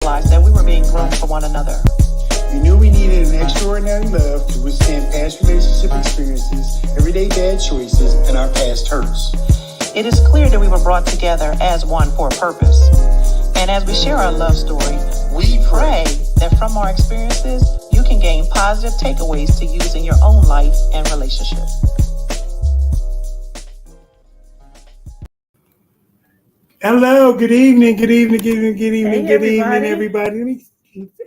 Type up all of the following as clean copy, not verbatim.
realized that we were being groomed for one another. We knew we needed an extraordinary love to withstand past relationship experiences, everyday bad choices, and our past hurts. It is clear that we were brought together as one for a purpose. And as we share our love story, we pray that from our experiences, you can gain positive takeaways to use in your own life and relationship. Hello, good evening, good evening, everybody. Let me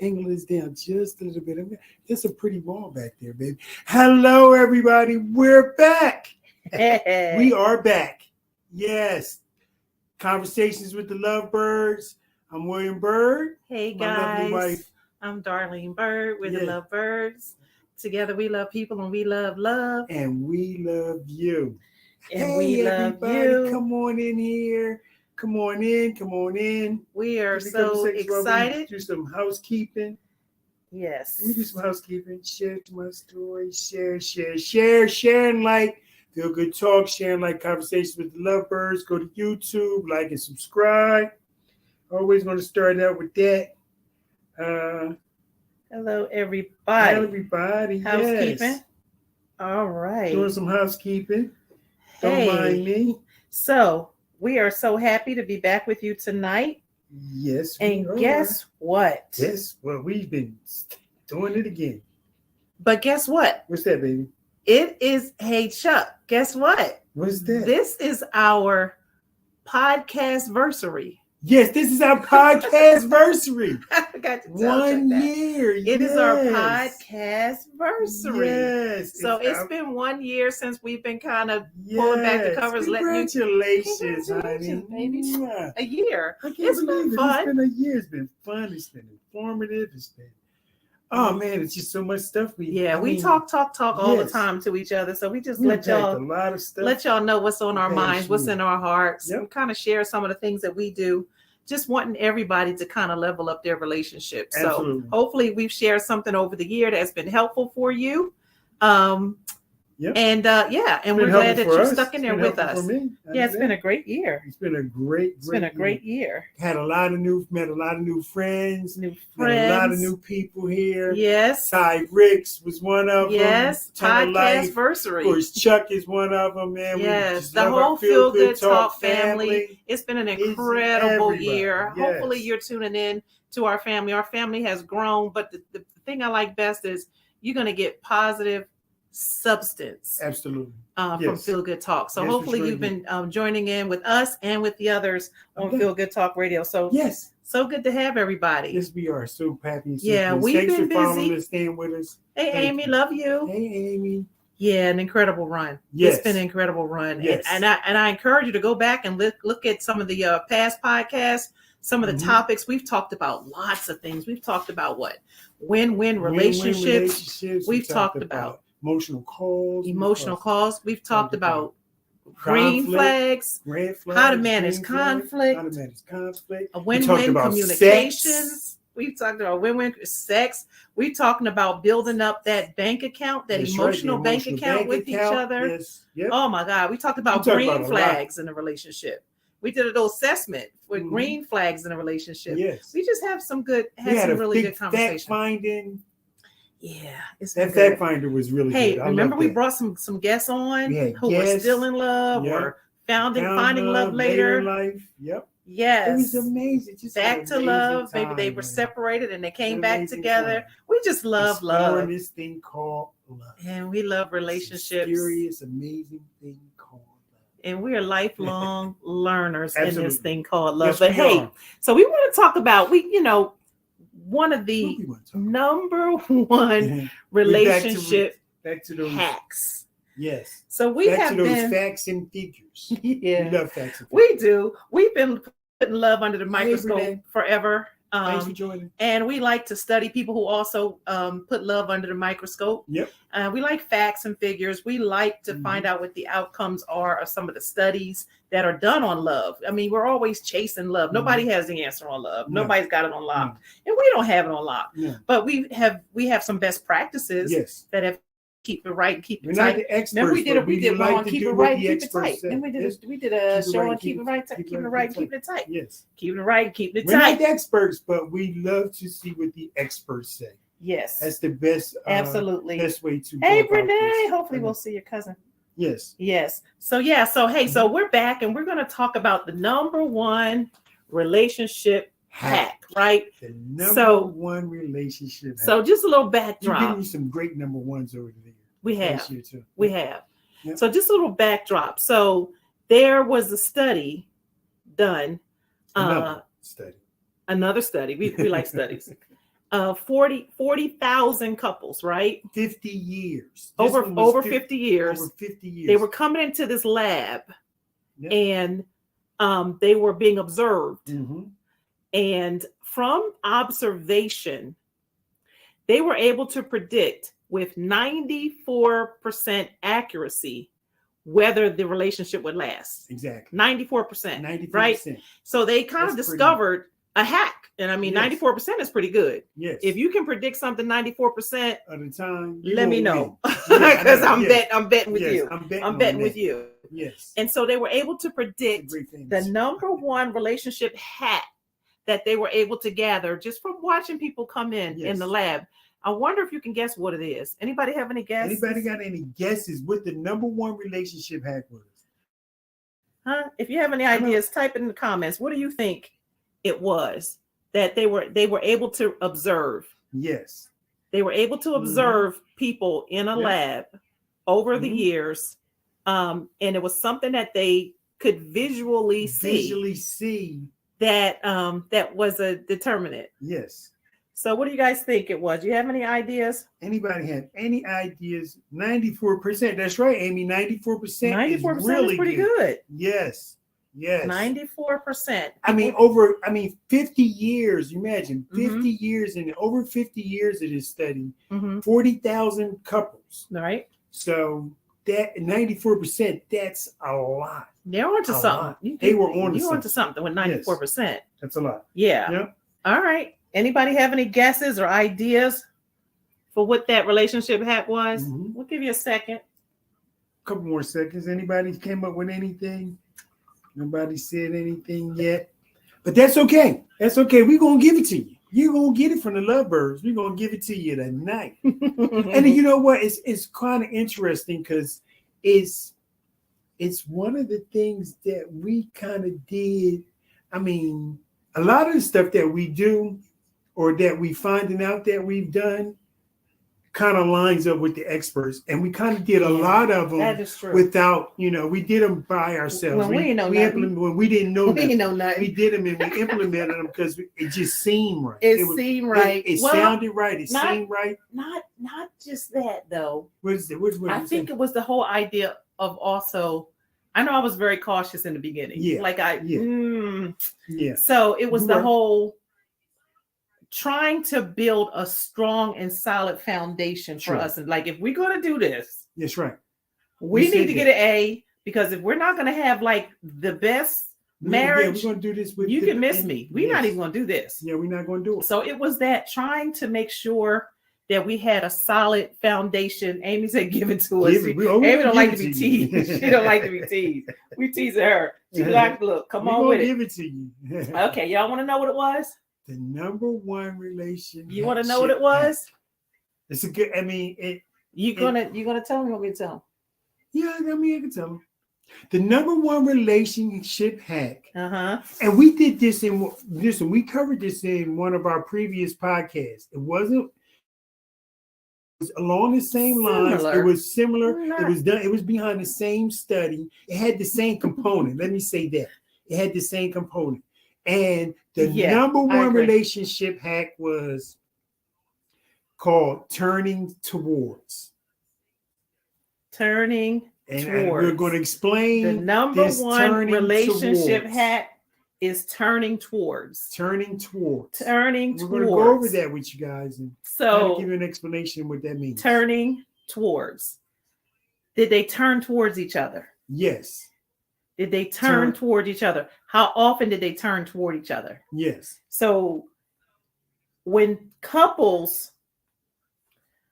angle this down just a little bit. There's a pretty wall back there, baby. Hello, everybody. We're back. We are back. Yes. Conversations with the LoveByrds. I'm William Bird. Hey my lovely guys, wife. I'm Darlene Bird. We're the Yeah. LoveByrds. Together we love people and we love love. And we love you. And hey, we love everybody, you. come on in here. Come on in. We are Give me a so couple seconds while we excited. do some housekeeping. Yes. Let me do some housekeeping. Share to my story. Share and like. Feel good talk. Share and like conversations with the LoveByrds. Go to YouTube, like and subscribe. Always going to start out with that. Hello, everybody. Everybody. Housekeeping. Yes. All right. Doing some housekeeping. Hey. Don't mind me. So we are so happy to be back with you tonight. Yes. And guess what? Yes. Well, we've been doing it again. But guess what? What's that, baby? It is, hey, Chuck, guess what? What's that? This is our podcast-versary. Yes, this is our podcast-versary. I forgot to tell 1 you that. year. It is our podcast-versary. Yes. So it's been 1 year since we've been kind of pulling back the covers. Congratulations, Congratulations, honey. baby. Yeah. A year. I can't It's believe been it. fun. It's been a year. It's been fun. It's been informative. It's been, oh man, it's just so much stuff. We talk all the time to each other. So we just let y'all know what's on our minds, what's in our hearts, and kind of share some of the things that we do. Just wanting everybody to kind of level up their relationship. Absolutely. So hopefully we've shared something over the year that's been helpful for you. And we're glad that you're stuck in there with us. Yeah, it's been a great year. It's been a great year. Met a lot of new friends. Met a lot of new people here. Yes. Ty Ricks was one of them. Yes. Podcast-versary. Of course, Chuck is one of them, man. Yes. The whole Feel Good Talk family. It's been an incredible year. Yes. Hopefully you're tuning in to our family. Our family has grown, but the thing I like best is you're going to get positive substance. Absolutely. From Feel Good Talk. So hopefully you've been joining in with us and with the others on Feel Good Talk Radio. So so good to have everybody. Yes, we are so happy. We've been busy. Following us, staying with us. Hey, Amy, love you. Hey, Amy. Yeah, an incredible run. Yes. It's been an incredible run. Yes. And I encourage you to go back and look at some of the past podcasts, some of the topics. We've talked about lots of things. We've talked about win-win relationships. We've talked about emotional calls. We've talked about green flags, red flags, how to manage conflict, a win-win communications. We've talked about win-win sex. We're talking about building up that bank account, that emotional bank account with each other. Yes. Yep. Oh my God. We talked about green flags in a relationship. We did a little assessment with green flags in a relationship. Yes. We just have some really good conversations. Finding. Yeah, that fact finder was really good. Remember we brought some guests on who were still in love or finding love later in life. Yep. Yes. It was amazing. Just back to love. Time, maybe they were separated and they came back together. Time. We just love love. This thing called love. And we love relationships. Mysterious, amazing thing called love. And we are lifelong learners Absolutely. in this thing called love. Yes, but hey, so we want to talk about one of the number one relationship back to those hacks. Yes. So we back have to those been facts and figures. Yeah. We love facts and figures. We do. We've been putting love under the microscope forever. Thanks for joining. And we like to study people who also put love under the microscope. Yep. We like facts and figures. We like to find out what the outcomes are of some of the studies that are done on love. I mean, we're always chasing love. Nobody has the answer on love. Nobody's got it on lock. And we don't have it on lock. But we have some best practices that have keep it right and keep We're it not tight. the experts. Remember we did one on to keep do it what right, the keep it experts tight. say. Then we Yes. did a Keep it show right, on keep it right, keep it right, keep it tight. Yes. Keeping it right, keeping it We're not tight. the experts, but we love to see what the experts say. Yes. That's the best, absolutely best way to. Hey, go about Renee. this. Hopefully, we'll see your cousin. Yes. Yes. So yeah. So hey. So we're back, and we're going to talk about the number one relationship hack, right? The number one relationship hack. So just a little backdrop. You're giving me some great number ones over there. We have. Too. We have. Yep. So just a little backdrop. So there was a study done. Another study. We like studies. 40,000 couples, right? 50 years. Over 50 years. Over 50 years. They were coming into this lab, and they were being observed. Mm-hmm. And from observation, they were able to predict with 94% accuracy whether the relationship would last. Exactly. 94%. Right? So they kind of discovered a hack. And I mean, 94% is pretty good. Yes. If you can predict something 94% of the time, let me know. Because I'm betting with you. I'm betting with you. Yes. And so they were able to predict the number one relationship hack that they were able to gather just from watching people come in the lab. I wonder if you can guess what it is. Anybody have any guesses? Anybody got any guesses what the number one relationship hack was? Huh? If you have any ideas, type it in the comments. What do you think it was that they were able to observe? Yes. They were able to observe people in a lab over the years. And it was something that they could visually see that that was a determinant. Yes. So what do you guys think it was? Do you have any ideas? Anybody have any ideas? 94%. That's right, Amy. 94%. 94% is really pretty good. Yes. Yes. 94%. I mean, 50 years. Imagine 50 years, and over 50 years of this study, 40,000 couples. Right. So that 94%, that's a lot. They're onto something. They were on to something with 94%. Yes. That's a lot. Yeah. Yep. All right. Anybody have any guesses or ideas for what that relationship hack was? We'll give you a second. A couple more seconds. Anybody came up with anything? Nobody said anything yet. But that's okay. That's okay. We're going to give it to you. You're going to get it from the LoveByrds. We're going to give it to you tonight. And you know what? It's kind of interesting because it's one of the things that we kind of did. I mean, a lot of the stuff that we do or that we finding out that we've done kind of lines up with the experts, and we kind of did a lot of them without, we did them by ourselves. When we didn't know nothing. We did them and we implemented them because it just seemed right. It seemed right. It sounded right. It seemed right. Not just that though. What is it? I think it was the whole idea of also. I know I was very cautious in the beginning. Yeah. So it was the whole trying to build a strong and solid foundation for us. And like, if we're going to do this, that's right. We need to get an A, because if we're not going to have like the best marriage, we're going to do this with you can miss me. We're not even going to do this. Yeah, we're not going to do it. So it was that trying to make sure that we had a solid foundation. Amy said, give it to us. Amy don't like to be teased. She don't like to be teased. We teasing her. She like, look, come on with it. Give it to you. Okay, y'all want to know what it was? The number one relationship. You want to know what it was? It's a good. I mean, you gonna tell me? Want me to tell him? Yeah, I can tell him. The number one relationship hack. And we did this we covered this in one of our previous podcasts. It was along the same lines. It was similar. It was done. It was behind the same study. It had the same component. Let me say that. It had the same component. And the number one relationship hack was called turning towards. And we're going to explain the number one relationship hack is turning towards. We're going to go over that with you guys and give you an explanation of what that means. Turning towards. Did they turn towards each other? Yes. Did they turn toward each other? How often did they turn toward each other? Yes. So when couples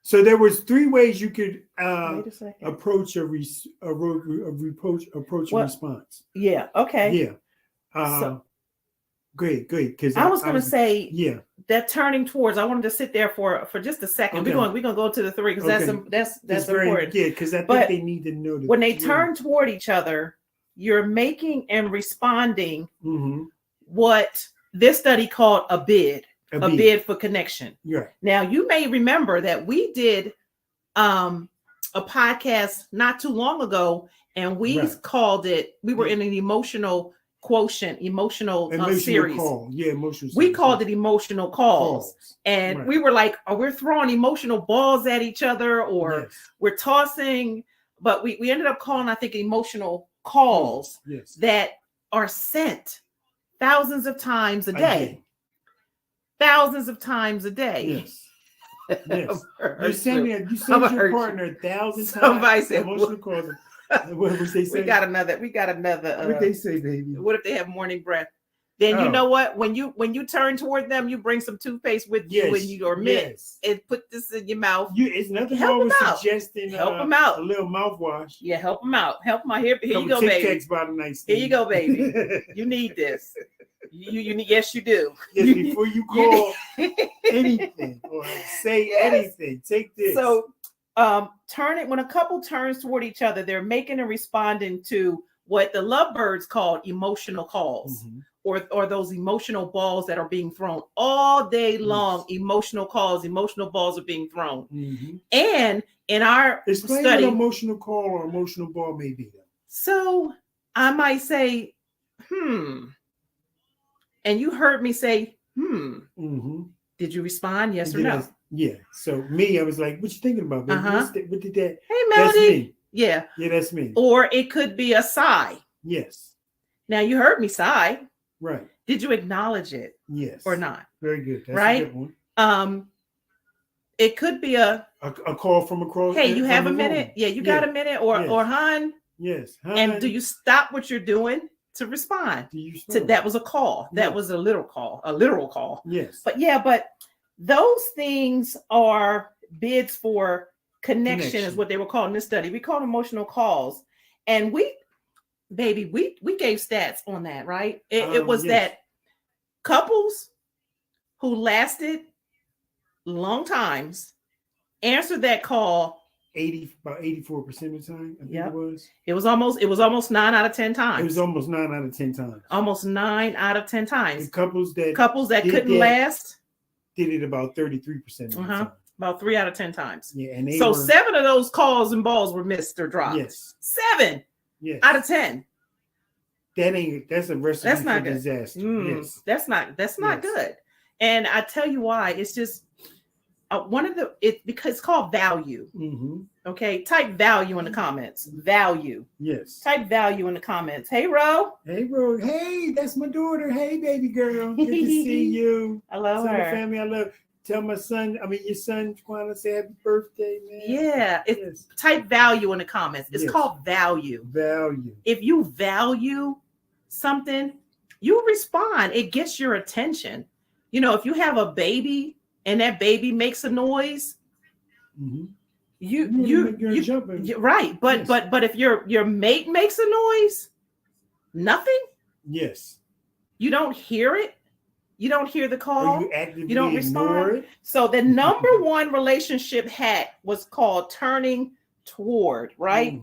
So there was 3 ways you could Wait a second. approach a response. Yeah. Okay. Yeah. So- Good. Because I was going to say yeah, that turning towards. I wanted to sit there for just a second. Okay. We're gonna go to the 3 because that's important. Yeah, because I think But they need to know that when they turn toward each other, you're making and responding what this study called a bid for connection. Yeah. Now you may remember that we did a podcast not too long ago, and we called it. We were in an emotional quotient, emotional series. Call. Yeah, emotional. We called it emotional calls. And we were like, we're throwing emotional balls at each other, or we're tossing, but we ended up calling, I think, emotional calls that are sent thousands of times a day. Thousands of times a day. Yes. Yes. You send your partner 1,000 times. Somebody said emotional calls. What would they say? We got another. What they say, baby? What if they have morning breath? Then you know what? When you turn toward them, you bring some toothpaste with you, and you or mint, and put this in your mouth. It's nothing wrong with suggesting help them out. A little mouthwash. Yeah, help them out. Help them out. Here you go, baby. Here you go, baby. You need this. You need. Yes, you do. Yes, before you call anything or say anything, take this. So. When a couple turns toward each other, they're making and responding to what the LoveByrds called emotional calls, or those emotional balls that are being thrown all day long. Emotional calls, emotional balls are being thrown. And in our Explain study, what emotional call or emotional ball may be. So I might say, and you heard me say, Did you respond? Yes or no? Yeah. So me, I was like, what you thinking about, baby? What did that? Hey, Melody. That's me. Yeah. Yeah, that's me. Or it could be a sigh. Yes. Now you heard me sigh. Right. Did you acknowledge it? Yes. Or not? Very good. That's right? a good one. It could be a call from across. Hey, you have a minute? Yeah, you got a minute? Or hon? Yes. Hon. And do you stop what you're doing to respond? That was a call. That was a literal call. Yes. But those things are bids for connection is what they were called in this study. We call them emotional calls. And we gave stats on that, right? It was that couples who lasted long times answered that call about 84% of the time. I think it was. It was almost 9 out of 10 times. It was almost 9 out of 10 times. Almost 9 out of 10 times. The couples that couldn't last did it about 33% of the time. About 3 out of 10 times. Yeah, and 7 of those calls and balls were missed or dropped. Yes. 7 out of 10. That's a recipe for disaster. Yes. That's not good. And I tell you why. It's just because it's called value. Okay, type value in the comments. Value. Yes. Type value in the comments. Hey, Ro. Hey, Ro. Hey, that's my daughter. Hey, baby girl. Good to see you. I love her. Family, I love. Tell my son. Your son, Juana, say happy birthday, man. Yeah. Type value in the comments. It's called value. Value. If you value something, you respond. It gets your attention. If you have a baby and that baby makes a noise, you're jumping. Right. But if your mate makes a noise, nothing. Yes. You don't hear it. You don't hear the call. You don't respond. It. So the number one relationship hack was called turning toward, right?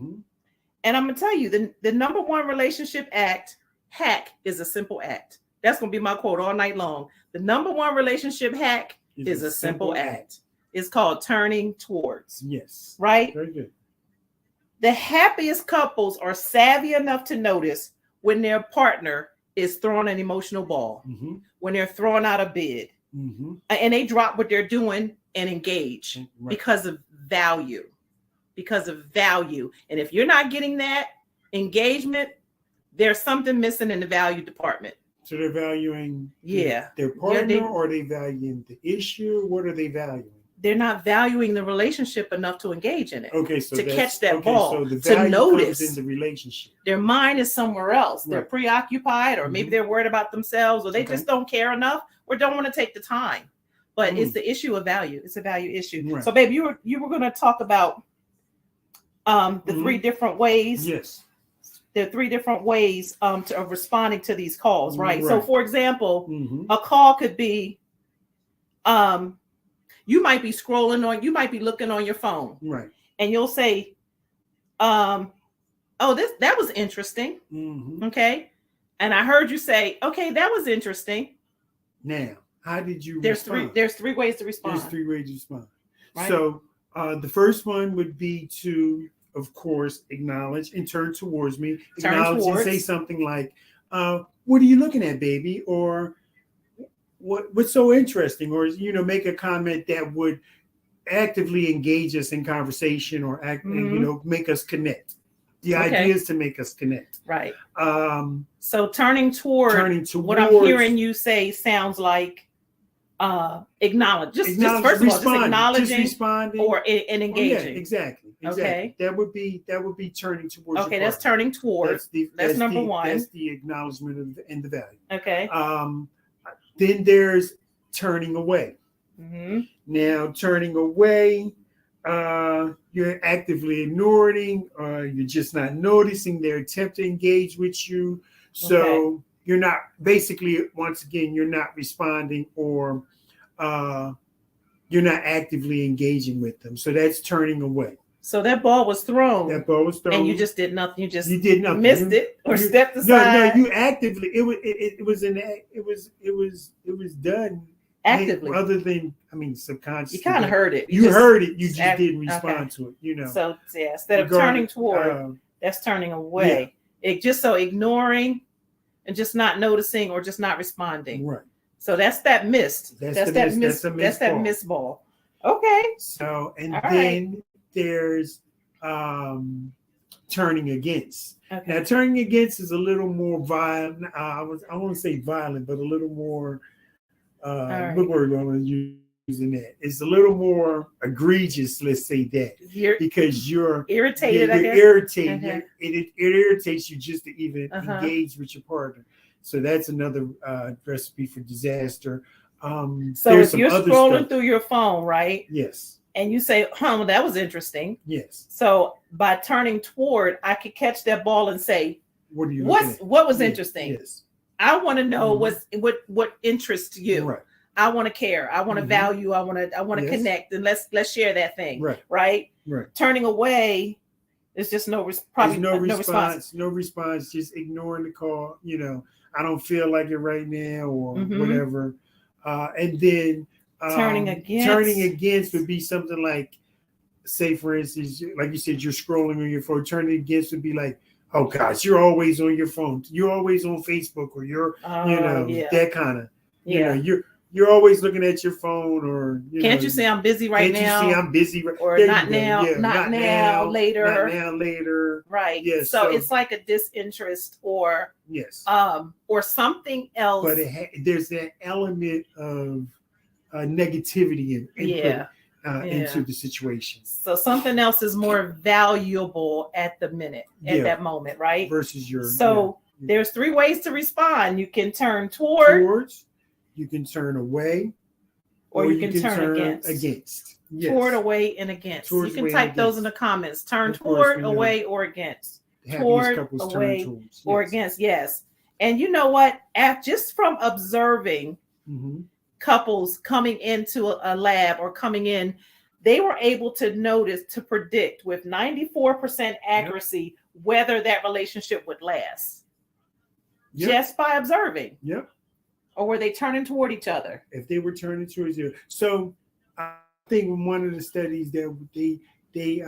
And I'm gonna tell you, the number one relationship hack is a simple act. That's gonna be my quote all night long. The number one relationship hack is a simple act. It's called turning towards. Yes. Right? Very good. The happiest couples are savvy enough to notice when their partner is throwing an emotional ball, when they're throwing out a bid, and they drop what they're doing and engage because of value. And if you're not getting that engagement, there's something missing in the value department. So they're valuing their partner, or are they valuing the issue? What are they valuing? They're not valuing the relationship enough to engage in it. Okay, so to catch that ball, so the value to notice comes in the relationship. Their mind is somewhere else. They're preoccupied, or maybe they're worried about themselves, or they just don't care enough, or don't want to take the time. but it's the issue of value. It's a value issue. Right. So, babe, you were going to talk about the three different ways. Yes. There are three different ways of responding to these calls, right? So, for example, a call could be, you might be you might be looking on your phone, right? And you'll say, "Oh, that was interesting." Okay, and I heard you say, "Okay, that was interesting." Now, how did you? There's three ways to respond. There's three ways to respond. Right? So, the first one would be to, of course, acknowledge and turn towards me. Acknowledge and say something like, "What are you looking at, baby?" Or what's so interesting? Or make a comment that would actively engage us in conversation or make us connect. The idea is to make us connect. Right. So turning towards what I'm hearing you say sounds like acknowledge. Just first of all, just acknowledging, just responding, or engaging. Oh, yeah, exactly. Okay. That would be turning towards. Okay, that's turning towards. That's number one. That's the acknowledgement and the value. Okay. Then there's turning away. Now, turning away, you're actively ignoring, you're just not noticing their attempt to engage with you. So you're not, basically, once again, you're not responding, or you're not actively engaging with them. So that's turning away. So that ball was thrown. And you just did nothing. You did nothing. Missed it or stepped aside. No, you actively. It was done actively. Other than, subconsciously. You kind of heard it. You heard it. You just didn't respond to it. So instead of turning toward, that's turning away. Yeah. It just ignoring and just not noticing or just not responding. Right. So that's that missed. That's that missed ball. Okay. So then there's turning against. Okay. Now, turning against is a little more violent. I won't say violent, but a little more. What word am I using that? It's a little more egregious. Let's say that because you're irritated. You're irritated. Uh-huh. It irritates you just to even engage with your partner. So that's another recipe for disaster. So if you're scrolling through your phone, right? Yes. And you say, well, that was interesting. Yes. So by turning toward, I could catch that ball and say, what was interesting? Yes. I want to know what interests you. Right. I want to care. I want to value. I want to connect, and let's share that thing. Right. Turning away is just no response. No response. Just ignoring the call. I don't feel like it right now, or whatever. And then turning against would be something like, say for instance, like you said, you're scrolling on your phone. Turning against would be like, oh gosh, you're always on your phone. You're always on Facebook, or you're, that kind of, you're always looking at your phone, or can't you say I'm busy right now? Can't you see I'm busy? Or not now, not now, later. Not now, later. Right. Yes. So it's like a disinterest, or or something else. But there's that element of negativity into the situation. So something else is more valuable at the minute, at that moment, right? Versus your. So there's three ways to respond. You can turn towards. You can turn away, or you can turn against. Yes. Toward, away, and against. You can type those in the comments. Turn toward, away, or against. Toward, away, or against. Yes. And you know what? Just from observing couples coming into a lab or coming in, they were able to predict with 94% accuracy whether that relationship would last. Just by observing. Yep. Or were they turning toward each other? If they were turning towards you. So I think in one of the studies that they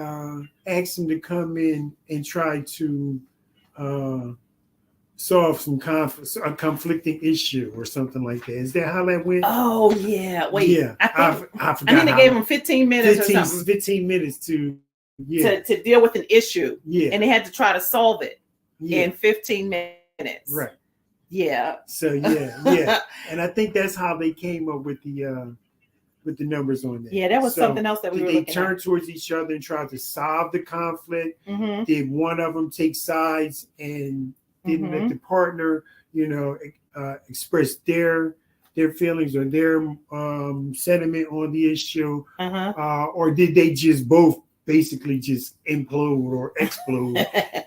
asked them to come in and try to solve a conflicting issue or something like that. Is that how that went? Oh yeah. Wait. Yeah. I forgot. I think they gave them 15 minutes or something. 15 minutes to deal with an issue. Yeah. And they had to try to solve it in 15 minutes. Right. Yeah. So yeah. And I think that's how they came up with the numbers on that. Yeah, that was something else that we were looking at. They turned towards each other and tried to solve the conflict. Did one of them take sides and didn't let the partner, express their their feelings or their sentiment on the issue, Uh-huh. or did they just both basically just implode or explode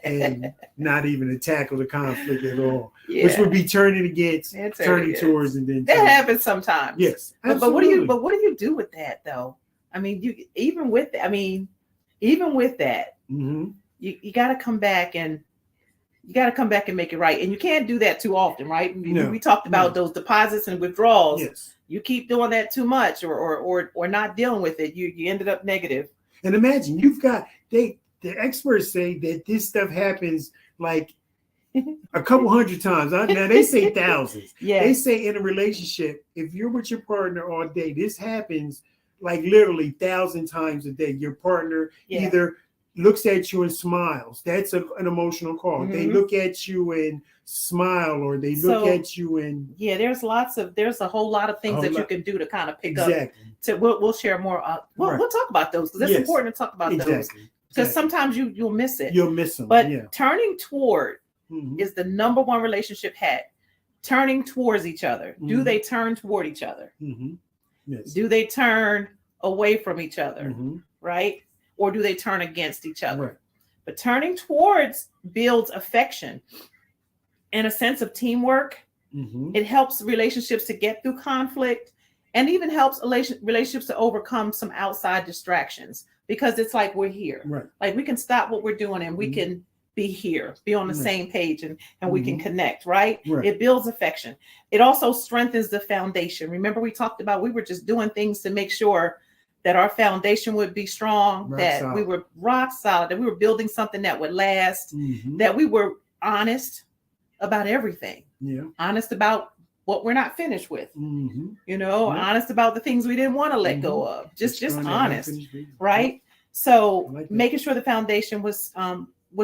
and not even tackle the conflict at all? Yeah. Which would be turning against, turning towards, and then that happens sometimes. Yes, but what do you do with that though? I mean, even with that, mm-hmm. you got to come back and make it right, and you can't do that too often, right? We talked about those deposits and withdrawals. Yes, you keep doing that too much, or not dealing with it, you ended up negative. And imagine the experts say that this stuff happens like a couple hundred times. Now they say thousands. Yeah. They say in a relationship, if you're with your partner all day, this happens like literally 1,000 times a day. Your partner either looks at you and smiles. That's an emotional call. Mm-hmm. They look at you and smile, or they look at you and there's a whole lot of things that you can do to kind of pick up. So we'll share more. We'll talk about those because it's important to talk about those, because sometimes you'll miss it. You'll miss them. But turning toward is the number one relationship hack. Turning towards each other. Mm-hmm. Do they turn toward each other? Mm-hmm. Yes. Do they turn away from each other? Mm-hmm. Right? Or do they turn against each other? Right. But turning towards builds affection and a sense of teamwork. Mm-hmm. It helps relationships to get through conflict, and even helps relationships to overcome some outside distractions, because it's like we're here. Right. Like we can stop what we're doing and we can be here, be on the same page, and we can connect, right? It builds affection. It also strengthens the foundation. Remember, we talked about, we were just doing things to make sure that our foundation would be strong, we were rock solid, that we were building something that would last, that we were honest about everything. Yeah. Honest about what we're not finished with. Honest about the things we didn't want to let go of. Just honest, right? So making sure the foundation was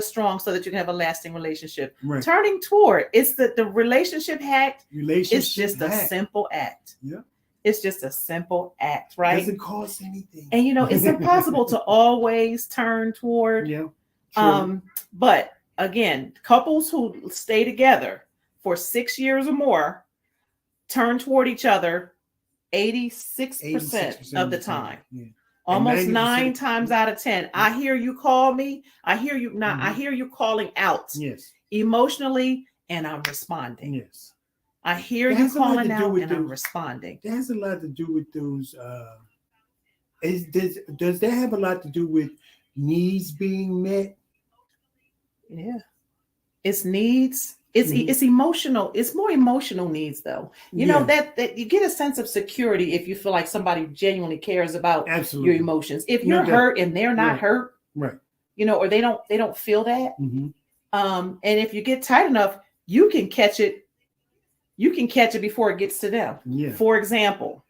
strong so that you can have a lasting relationship. Right. Turning toward, it's the relationship hack. It's just a simple act. Yeah. It's just a simple act, right? It doesn't cost anything. And it's impossible to always turn toward. Yeah. True. But again, couples who stay together for 6 years or more turn toward each other 86% of the time. Yeah. Almost 9 times out of 10. I hear you call me. I hear you now. I hear you calling out. Yes. Emotionally, and I'm responding. Yes. I hear you calling out, and I'm responding. That has a lot to do with those. Does that have a lot to do with needs being met? Yeah. It's needs. It's emotional. It's more emotional needs, though. You know that you get a sense of security if you feel like somebody genuinely cares about your emotions. If you're hurt and they're not hurt, right? Or they don't feel that. And if you get tight enough, you can catch it. You can catch it before it gets to them. Yeah. For example,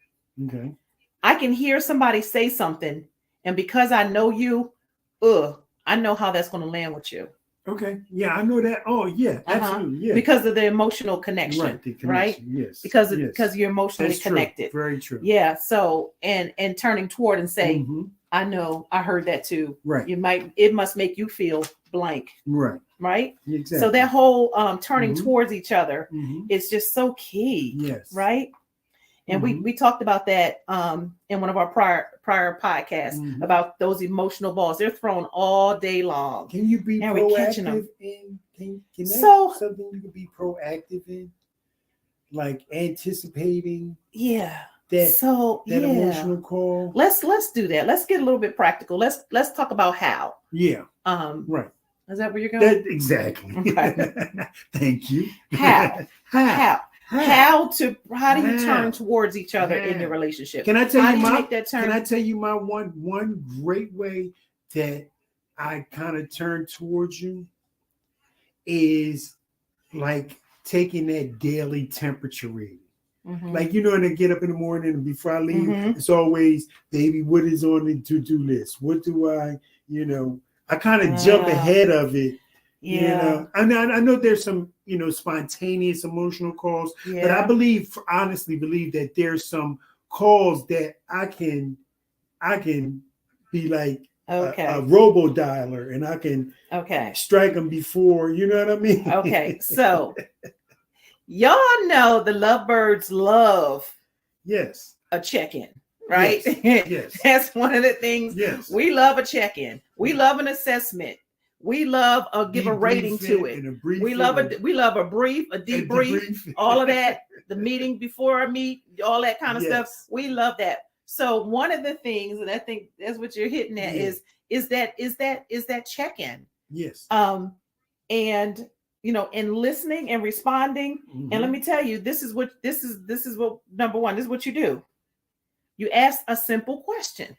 I can hear somebody say something, and because I know you, I know how that's going to land with you. Okay. Yeah, I know that. Oh, yeah, absolutely. Yeah. Because of the emotional connection. Right. The connection, right? Yes. Because you're emotionally connected. Very true. Yeah. So and turning toward and say, I know, I heard that too. Right. It must make you feel blank. Right. Right. Exactly. So that whole turning towards each other is just so key. Yes. Right. And we talked about that in one of our prior podcasts about those emotional balls. They're thrown all day long. Can you be proactive in? Can that something you can be proactive in, like anticipating? Yeah. That emotional call. Let's do that. Let's get a little bit practical. Let's talk about how. Yeah. Right. Is that where you're going? Exactly. Okay. Thank you. How do you turn towards each other in your relationship? Can I tell you my one great way that I kind of turn towards you is like taking that daily temperature reading. Like, and I get up in the morning and before I leave, it's always, baby, what is on the to-do list? What do I kind of jump ahead of it. Yeah. I know there's some, spontaneous emotional calls, but I honestly believe that there's some calls that I can be like a robo dialer, and I can strike them before, you know what I mean? Okay. So Y'all know the Lovebirds love Yes. a check-in, right? Yes. That's one of the things. Yes. We love a check-in. We love an assessment. We love give a rating to it. We love a brief, a debrief, all of that. The meeting before a meet, all that kind of stuff. We love that. So one of the things, and I think that's what you're hitting at, is that check-in. Yes. And in listening and responding. And let me tell you, this is what number one, this is what you do. You ask a simple question.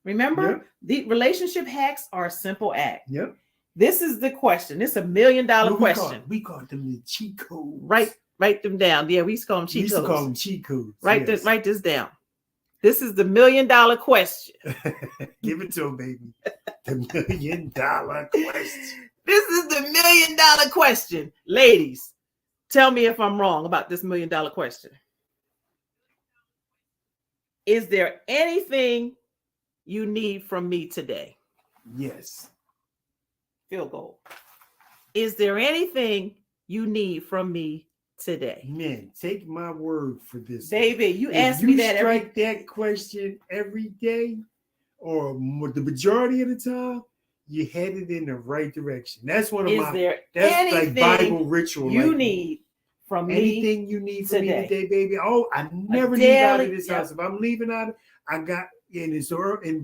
Remember, the relationship hacks are a simple act. Yep. This is the question. It's $1 million question. We call them the cheat codes. Write them down. Yeah, we used to call them cheat codes. We used to call them cheat codes. Write this down. This is the $1 million question. Give it to him, baby. The $1 million question. This is the $1 million question. Ladies, tell me if I'm wrong about this $1 million question. Is there anything you need from me today? Yes. Field goal. Is there anything you need from me today? Man, take my word for this. Baby, you ask me that that question every day, or the majority of the time, you headed in the right direction. That's one of that's like Bible ritual. You need from me. Anything you need from me today, baby. Oh, I never leave out of this house. If I'm leaving out, I got and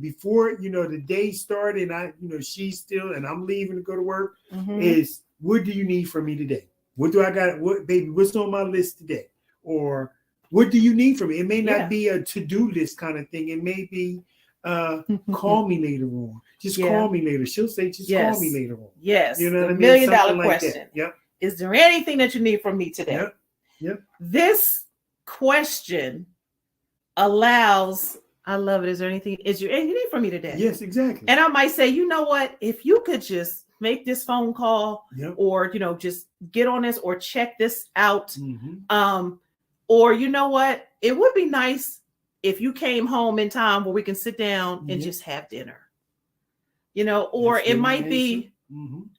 before the day started, and she's still, and I'm leaving to go to work. Is what do you need from me today? What do I got? What, baby? What's on my list today? Or what do you need from me? It may not be a to-do list kind of thing. It may be call me later on. Just call me later. She'll say, just call me later on. Yes. You know what I mean? $1 million question. Like yep. Is there anything that you need from me today? Yep. This question allows, I love it. Is there anything you need from me today? Yes, exactly. And I might say, you know what? If you could just make this phone call or, just get on this or check this out. Or you know what? It would be nice if you came home in time where we can sit down and just have dinner, or it might be,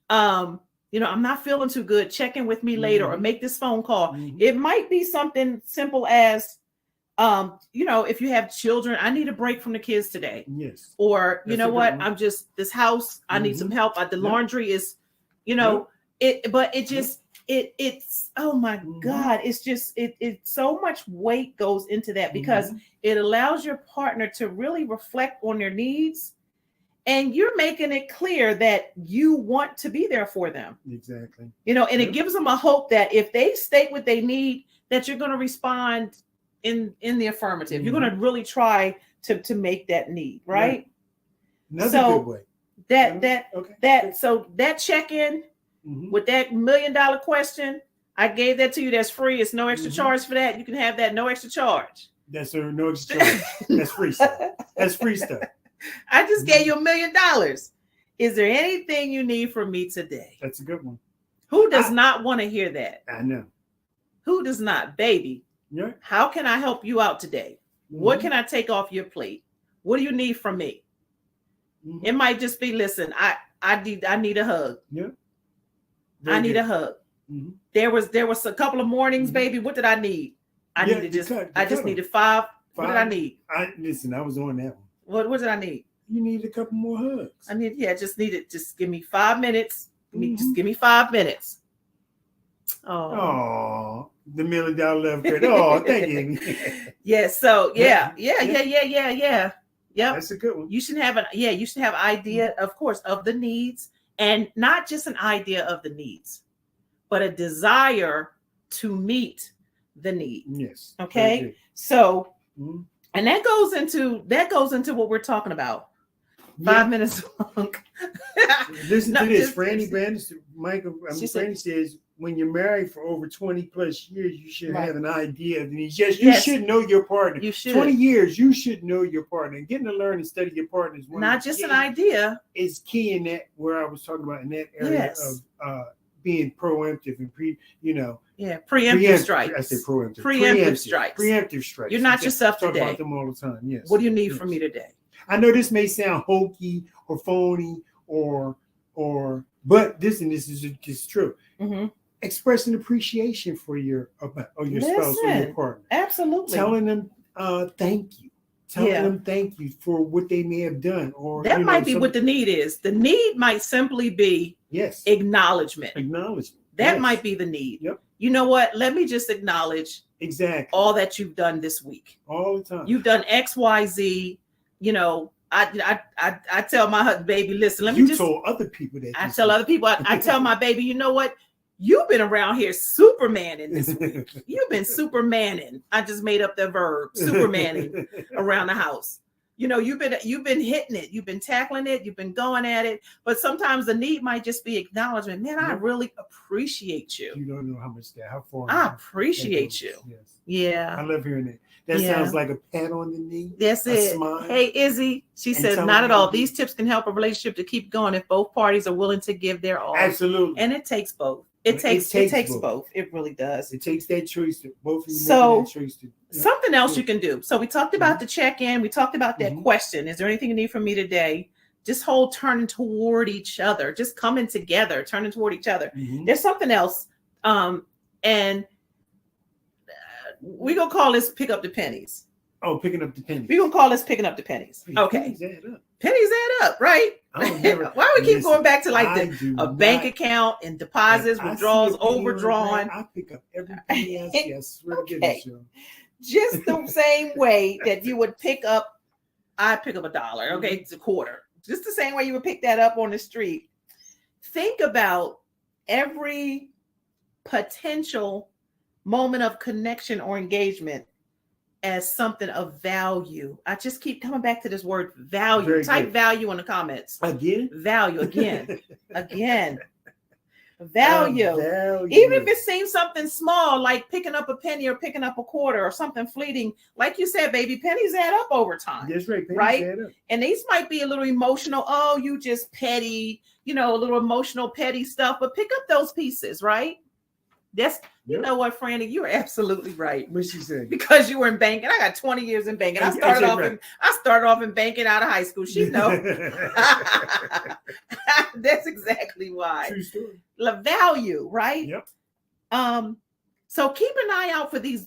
I'm not feeling too good. Check in with me later or make this phone call. It might be something simple as, if you have children, I need a break from the kids today. Yes. Or, you know what? I'm just this house. I need some help. The laundry is, it's oh my God. It's just, it's so much weight goes into that because it allows your partner to really reflect on their needs. And you're making it clear that you want to be there for them. Exactly. And it gives them a hope that if they state what they need, that you're going to respond in the affirmative. You're going to really try to make that need, right? Another good way. So that check-in with that $1 million question, I gave that to you. That's free. It's no extra charge for that. You can have that no extra charge. That's no extra charge. That's free stuff. That's free stuff. I just gave you $1 million. Is there anything you need from me today? That's a good one. Who does not want to hear that? I know. Who does not? Baby, how can I help you out today? What can I take off your plate? What do you need from me? It might just be, listen, I need a hug. Yeah. I need a hug. There was a couple of mornings, baby. What did I need? I just needed five. What did I need? I was on that one. What did I need? You need a couple more hugs. Just give me 5 minutes. Just give me 5 minutes. Oh, the $1 million love credit. Oh, thank you. So yeah. That's a good one. You should have idea, of course, of the needs, and not just an idea of the needs, but a desire to meet the need. Yes. Okay. So, and that goes into what we're talking about. 5 minutes long. Listen to this. Franny Franny says, when you're married for over 20 plus years, you should have an idea of the needs. Yes, you should know your partner. You should. 20 years, you should know your partner. And getting to learn and study your partner is not just an idea. Is key in that, where I was talking about, in that area of being proactive and preemptive strikes. I say proactive. Preemptive strikes. Preemptive strikes. You're not yourself today. Talk about them all the time. Yes. What do you need from me today? I know this may sound hokey or phony but this is just true. expressing appreciation for your spouse or your partner. Absolutely. Telling them thank you. Telling them thank you for what they may have done. Or that might be what the need is. The need might simply be acknowledgement. That might be the need. Yep. You know what? Let me just acknowledge all that you've done this week. All the time. You've done X, Y, Z. You know, I tell my husband, baby, listen, you told other people that. I tell other people, I tell my baby, you know what? You've been around here Supermaning this week. You've been Supermaning. I just made up the verb, Supermaning around the house. You know, you've been hitting it. You've been tackling it. You've been going at it. But sometimes the need might just be acknowledgement. Man, I really appreciate you. You don't know how far. I appreciate you. Yes. Yeah. I love hearing that. That sounds like a pat on the knee. That's it. Smile. Hey, Izzy. She says, not at all. These tips can help a relationship to keep going if both parties are willing to give their all. Absolutely. And it takes both. It takes both. It really does. It takes that choice to both of you. So that choice to, something else you can do. So we talked about the check-in. We talked about that question. Is there anything you need from me today? Just turning toward each other, just coming together, turning toward each other. There's something else. And we're going to call this pick up the pennies. Oh, picking up the pennies. We're going to call this picking up the pennies. Okay. Pennies add up, right? Why do we keep going back to like a bank account and deposits, withdrawals, overdrawn? I pick up every penny I see. I swear to goodness. Just the same way that you would I pick up $1. Okay, it's a quarter. Just the same way you would pick that up on the street. Think about every potential moment of connection or engagement as something of value. I just keep coming back to this word value. Very Type good. Value in the comments. Again? Value again. Value. Even if it seems something small, like picking up a penny or picking up a quarter or something fleeting, like you said, baby, pennies add up over time. That's right. Right? And these might be a little emotional. Oh, you just petty, a little emotional, petty stuff, but pick up those pieces, right? You know what, Franny, you're absolutely right. What she said? Because you were in banking. I got 20 years in banking. I started off in banking out of high school. She knows. That's exactly why. True story. The value, right? Yep. So keep an eye out for these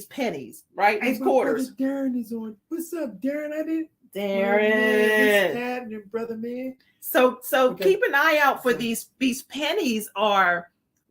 pennies, right? These quarters. Darren is on. What's up, Darren? Darren. What's happening, brother, man? So keep an eye out for these pennies.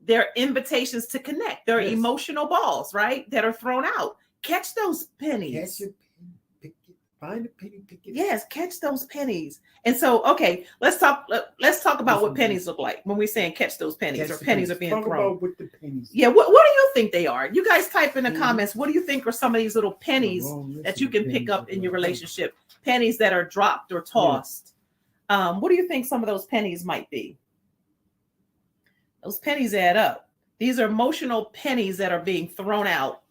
They're invitations to connect. They're emotional balls, right? That are thrown out. Catch those pennies. Catch your penny, pick it. Find a penny, pick it. Yes, catch those pennies. And so, okay, let's talk about what pennies look like when we're saying catch those pennies or pennies are being thrown. Talk about what the pennies. Yeah, what do you think they are? You guys type in the comments. What do you think are some of these little pennies that you can pick up in your relationship? Pennies that are dropped or tossed. What do you think some of those pennies might be? Those pennies add up. These are emotional pennies that are being thrown out.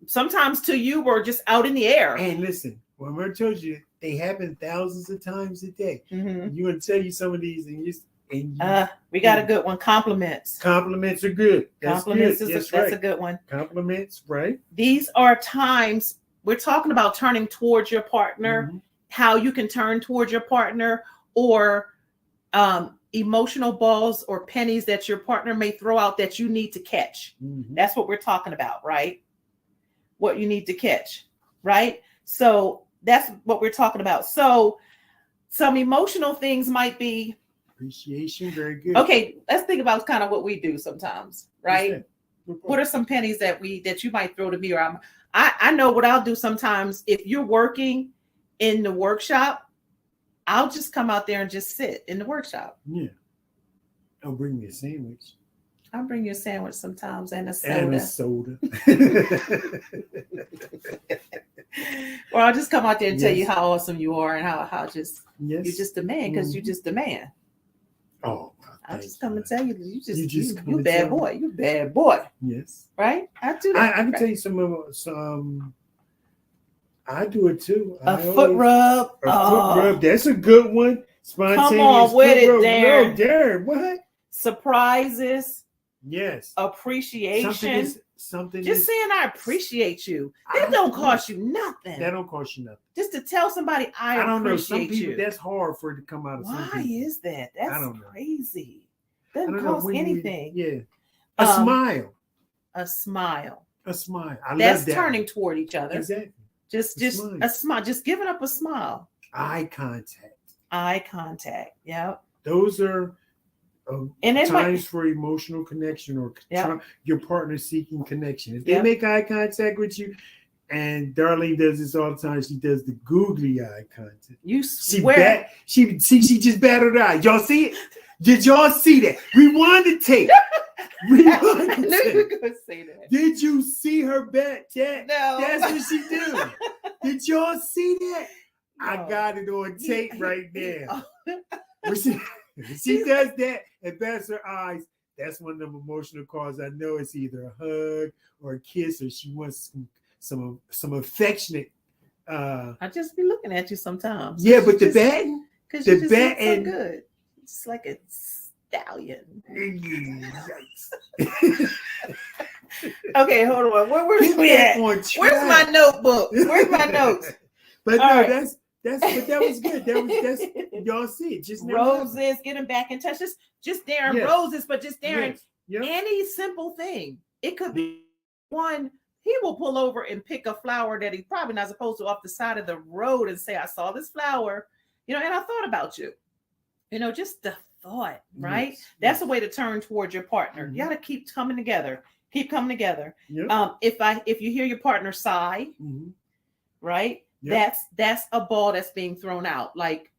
Sometimes to you or just out in the air. And listen, when I told you they happen thousands of times a day. You want to tell you some of these, we got a good one. Compliments. Compliments are good. That's a good one. Compliments, right? These are times we're talking about turning towards your partner. How you can turn towards your partner, or emotional balls or pennies that your partner may throw out that you need to catch. That's what we're talking about, right? What you need to catch, right? So that's what we're talking about. So some emotional things might be appreciation. Very good. Okay, let's think about kind of what we do sometimes, right? What are some pennies that you might throw to me? Or I know what I'll do sometimes. If you're working in the workshop, I'll just come out there and just sit in the workshop. Yeah. I'll bring you a sandwich. I'll bring you a sandwich sometimes and a soda. Or I'll just come out there and tell you how awesome you are and how you're just the man because you're just the man. Oh, I'll just come and tell you you bad boy. You bad boy. Yes. Right? I do that. I can tell you some. I do it too. Foot rub. Foot rub. That's a good one. Spontaneous. Come on with it, Darren. No, Darren. What? Surprises. Yes. Appreciation. Something. Just saying I appreciate you. That don't cost you nothing. That don't cost you nothing. Just to tell somebody I don't know. Some people you. That's hard for it to come out of. Why is that? That's crazy. Doesn't cost anything. A smile. A smile. A smile. That's turning toward each other. Exactly. Just a smile. Just giving up a smile. Eye contact. Eye contact. Yep. Those are times for emotional connection or your partner seeking connection. If they make eye contact with you, and Darlene does this all the time, she does the googly eye contact. You swear. She just battled her eye. Y'all see it? Did y'all see that? Rewind the tape. I knew you were going to say that. Did you see her bat? Yeah, no. That's what she do. Did y'all see that? No. I got it on tape right now. She does that and bats her eyes. That's one of them emotional calls. I know it's either a hug or a kiss, or she wants some affectionate. I just be looking at you sometimes. Yeah, but the batting, because you just look so good. It's like a stallion. Okay, hold on. Where's we at? Where's my notebook? Where's my notes? But no, right. That was good. That's y'all see it. Just roses, getting back in touch. Just daring roses, but just daring any simple thing. It could be one. He will pull over and pick a flower that he probably not supposed to off the side of the road and say, "I saw this flower," and I thought about you. Just the thought, right? Yes. That's a way to turn towards your partner. Mm-hmm. You got to keep coming together. Keep coming together. Yep. If you hear your partner sigh, right? Yep. That's a ball that's being thrown out. Like,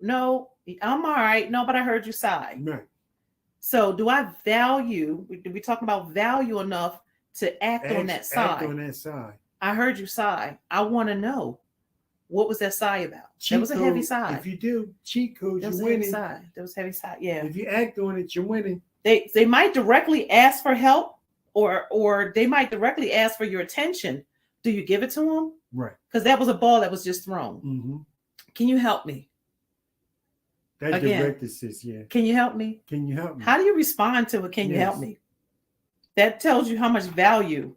no, I'm all right. No, but I heard you sigh. Right. So do I value? Do we talk about value enough to act on that sigh? Act on that sigh. I heard you sigh. I want to know, what was that sigh about? That was a heavy sigh. If you do cheat codes, you're winning. That was a heavy sigh. Yeah. If you act on it, you're winning. They might directly ask for help, or they might directly ask for your attention. Do you give it to them? Right. Because that was a ball that was just thrown. Mm-hmm. Can you help me? That direct assist, yeah. Can you help me? Can you help me? How do you respond to it? Can you help me? That tells you how much value.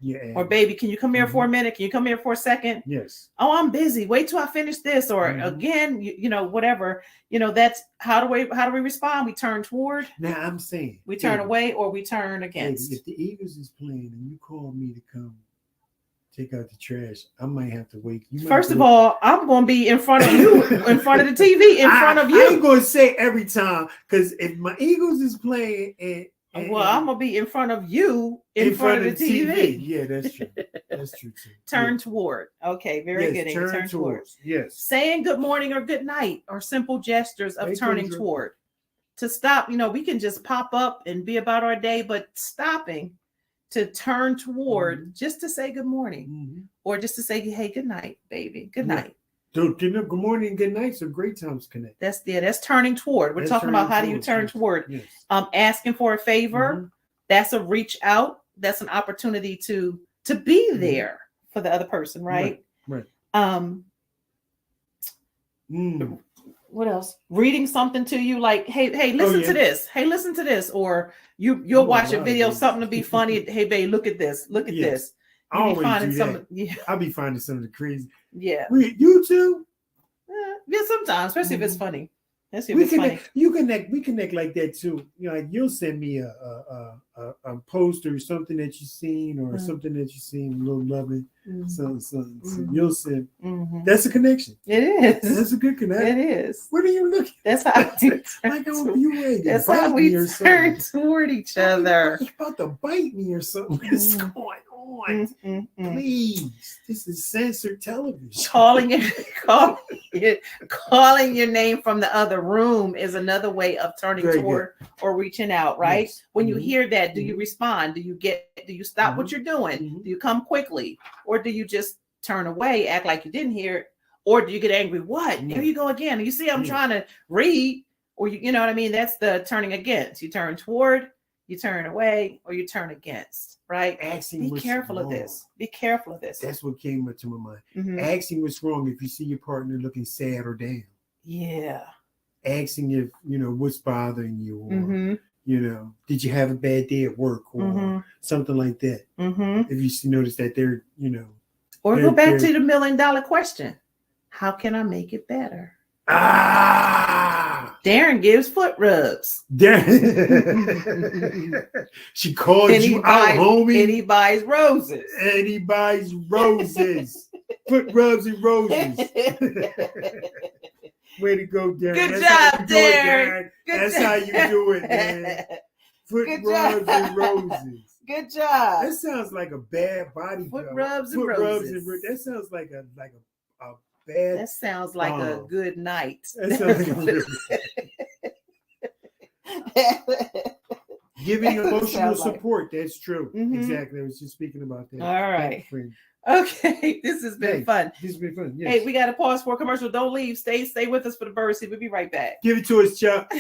Yeah. Or baby, can you come here for a minute? Can you come here for a second? Yes. Oh, I'm busy. Wait till I finish this. Or again, whatever. That's how do we respond? We turn toward. Now I'm saying we turn away or we turn against. If the Eagles is playing and you call me to come take out the trash, I might have to wait. First of all, I'm going to be in front of you, in front of the TV, in front of you. I ain't going to say every time, because if my Eagles is playing I'm going to be in front of you, in front of the TV. Yeah, that's true. That's true too. Turn toward. Okay, very good. Turn towards. Yes. Saying good morning or good night or simple gestures of turning toward. To stop, we can just pop up and be about our day, but stopping to turn toward just to say good morning or just to say, hey, good night, baby. Good night. So good morning and good nights are great times to connect. That's turning toward. We're talking about how do you turn toward. Yes. Asking for a favor. That's a reach out. That's an opportunity to be there for the other person, right? Right. What else? Reading something to you, like, hey, listen to this. Hey, listen to this. Or you'll watch a video, something to be funny. Hey, babe, look at this. Look at this. I'll be finding some of the crazy. Yeah. You too? Yeah, sometimes, especially if it's funny. We connect like that too. Like you'll send me a post or something that you've seen or something that you've seen, a little loving. So you'll send. That's a connection. It is. That's a good connection. It is. What are you looking? That's how that's how we turn toward each other. You're about to bite me or something. What's going on? Please, this is censored television. Calling your name from the other room is another way of turning toward or reaching out, right? Yes. When you hear that, do you respond? Do you stop what you're doing? Do you come quickly? Or do you just turn away, act like you didn't hear it? Or do you get angry? What? Here you go again. You see, I'm trying to read, or you know what I mean? That's the turning against. You turn toward, you turn away, or you turn against, right? Be careful of this. Be careful of this. That's what came up to my mind. Asking what's wrong if you see your partner looking sad or down. Yeah. Asking if, what's bothering you, or, did you have a bad day at work or something like that. If you notice that they're, Or go back to the $1 million question. How can I make it better? Darren gives foot rubs. She calls you out, homie. And he buys roses. Foot rubs and roses. Way to go, Darren. Good job, Darren. That's how you do it, man. Foot rubs and roses. Good job. That sounds like a bad body. Foot rubs and roses. That sounds like a bad. That sounds like a good night. That sounds like a good. Giving emotional support. That's true. Mm-hmm. Exactly. I was just speaking about that. All right. Okay. This has been fun. This has been fun. Yes. Hey, we got to pause for a commercial. Don't leave. Stay with us for the bird seed. We'll be right back. Give it to us, Chuck.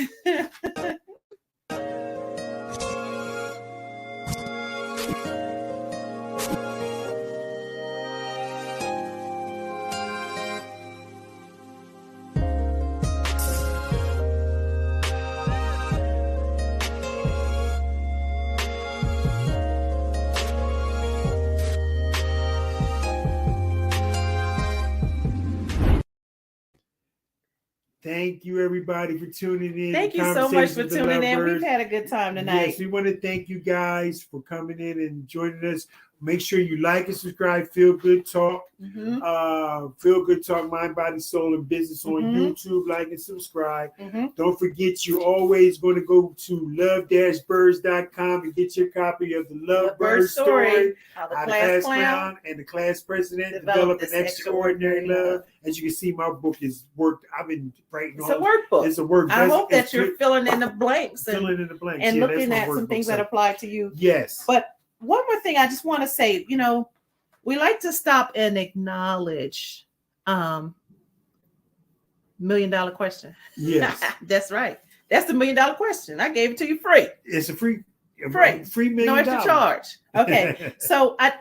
Thank you, everybody, for tuning in. Thank you so much for tuning in. We've had a good time tonight. Yes, we want to thank you guys for coming in and joining us. Make sure you like and subscribe. Feel Good Talk. Mm-hmm. Feel Good Talk, Mind, Body, Soul, and Business on YouTube. Like and subscribe. Mm-hmm. Don't forget, you're always going to go to love-birds.com and get your copy of the LoveByrds story. How the class clown and the class president develop an extraordinary love. As you can see, my book is worked. I've been writing. It's a workbook. It's a workbook. I hope that you're filling in the blanks and looking at some things that apply to you. Yes. But one more thing I just want to say, we like to stop and acknowledge $1 million question. Yes. That's right. That's the $1 million question. I gave it to you free. It's a free $1 million. No extra charge. Okay. So I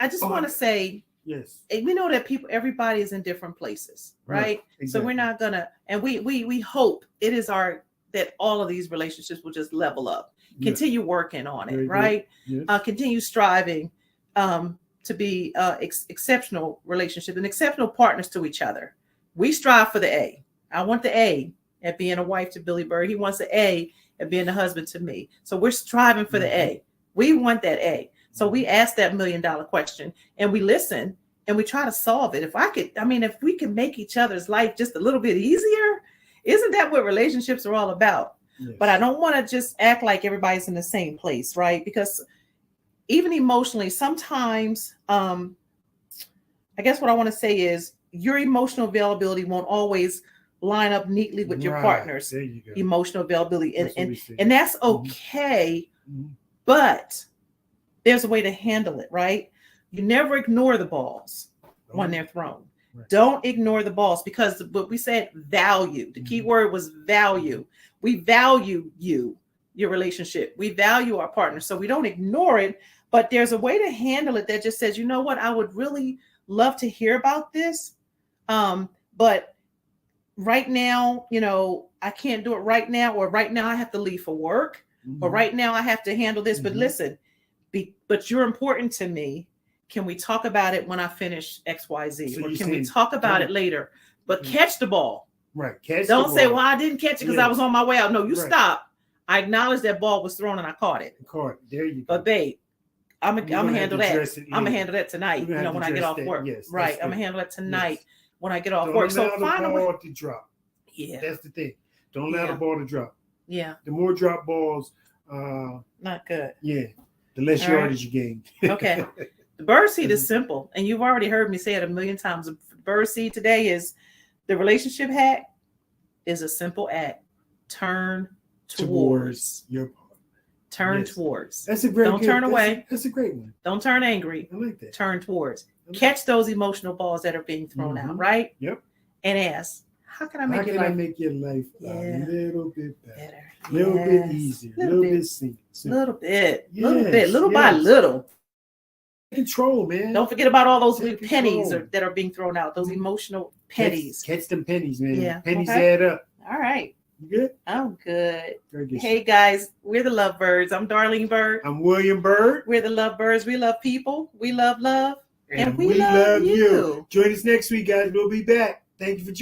just want to say, yes, we know that everybody is in different places, right? Exactly. So we're not gonna, and we hope it is that all of these relationships will just level up. Continue working on it, right? Yes. Continue striving to be exceptional relationships and exceptional partners to each other. We strive for the A. I want the A at being a wife to Billy Bird. He wants the A at being a husband to me. So we're striving for the A. We want that A. So we ask that $1 million question and we listen and we try to solve it. If we can make each other's life just a little bit easier, isn't that what relationships are all about? Yes. But I don't want to just act like everybody's in the same place, right? Because even emotionally, sometimes, I guess what I want to say is your emotional availability won't always line up neatly with your partner's emotional availability. And that's okay, but there's a way to handle it, right? You never ignore the balls when they're thrown. Right. Don't ignore the balls because what we said, value. The key word was value. We value your relationship. We value our partner. So we don't ignore it, but there's a way to handle it that just says, you know what, I would really love to hear about this. But right now, I can't do it right now, or right now I have to leave for work, or right now I have to handle this. But listen, but you're important to me. Can we talk about it when I finish XYZ? Or can we talk about it later? But catch the ball. Right. Don't say, well, I didn't catch it because I was on my way out. No, you stop. I acknowledge that ball was thrown and I caught it. There you go. But babe, I'm gonna handle that. I'm gonna handle that tonight. When I get off work. Yes, right. I'm gonna handle that tonight when I get off work. So find a ball to drop. Yeah. That's the thing. Don't allow the ball to drop. Yeah. The more drop balls, not good. Yeah. The less yardage you gain. Okay. The bird seed is simple, and you've already heard me say it 1 million times. The bird seed today is the relationship hack is a simple act. Turn towards your partner. Turn towards. That's a great one. Don't turn away. That's a great one. Don't turn angry. I like that. Turn towards. Catch those emotional balls that are being thrown out, right? Yep. And ask, how can I make your life a little bit better? A little bit easier. A little bit simpler. Little bit. Little by little. Control, man. Don't forget about all those pennies that are being thrown out. Those emotional pennies. Catch them pennies, man. Yeah. Pennies add up. All right. You good? I'm good. Very good. Hey guys, we're the LoveByrds. I'm Darlene Bird. I'm William Bird. We're the LoveByrds. We love people. We love love. And we love you. Join us next week, guys. We'll be back. Thank you for joining.